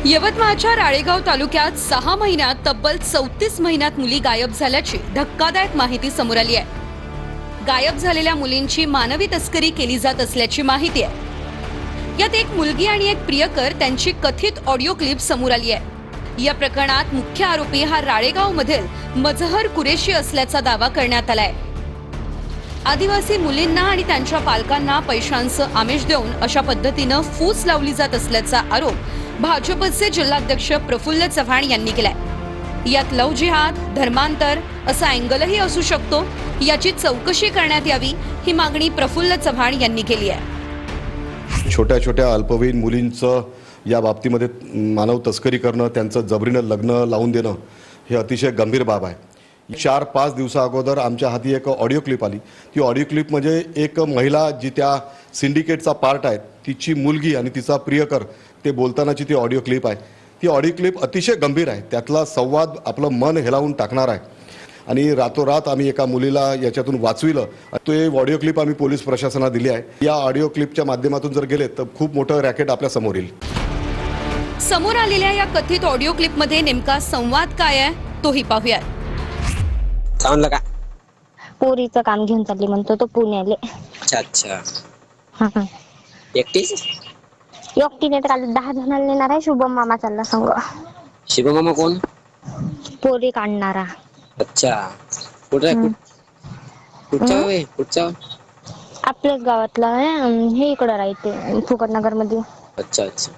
यवतमाळच्या राळेगाव तालुक्यात 6 महिन्यात तब्बल 34 महिन्यात मुली गायब झाल्याची धक्कादायक माहिती समोर आली आहे. गायब झालेल्या मुलींची मानवी तस्करी केली जात असल्याची माहिती आहे. यात एक मुलगी आणि एक प्रियकर त्यांची कथित ऑडिओ क्लिप समोर आली आहे. या प्रकरणात मुख्य आरोपी हा राळेगाव मधील मजहर कुरेशी असल्याचा दावा करण्यात आलाय. आदिवासी मुलींना आणि त्यांच्या पालकांना पैशांचं आमिष देऊन अशा पद्धतीनं फूस लावली जात असल्याचा आरोप भाजपचे जिल्हाध्यक्ष प्रफुल्ल चव्हाण यांनी केलाय. यात लव जिहाद, धर्मांतर असा अँगलही असू शकतो. याची चौकशी करण्यात यावी ही मागणी प्रफुल्ल चव्हाण यांनी केली आहे. छोट्या छोट्या अल्पवयीन मुलींचं या बाबतीमध्ये मानव तस्करी करणं, त्यांचं जबरीनं लग्न लावून देणं हे अतिशय गंभीर बाब आहे. 4-5 दिवसा अगोदर आमच्या हाती एक ऑडिओ क्लिप आली. ती ऑडिओ क्लिप म्हणजे एक महिला जी त्या सिंडिकेटचा पार्ट आहे, तिची मुलगी आणि तिचा प्रियकर ते बोलतानाची ती ऑडिओ क्लिप आहे. ती ऑडिओ क्लिप अतिशय गंभीर आहे. त्यातला संवाद आपलं मन हेलावून टाकणार आहे. आणि रातोरात आम्ही एका मुलीला याच्यातून वाचविलं. तो ऑडिओ क्लिप आम्ही पोलीस प्रशासनाला दिली आहे. या ऑडिओ क्लिपच्या माध्यमातून जर गेले तर खूप मोठं रॅकेट आपल्या समोर येईल. समोर आलेल्या या कथित ऑडिओ क्लिपमध्ये नेमका संवाद काय आहे तोही पाहूया. चांगलं का पोरीचं काम घेऊन चालली म्हणतो तो पुण्याले. अच्छा अच्छा. हा. एकटीच? एकटीने तर काल 10 जणांना नेणार आहे. शुभम मामा चालला संग. शिवमामा कोण? पोरी काढणारा. अच्छा. कुठं कुठचा? आपल्याच गावातला आहे. हे इकडं राहते फुकटनगर मध्ये. अच्छा अच्छा.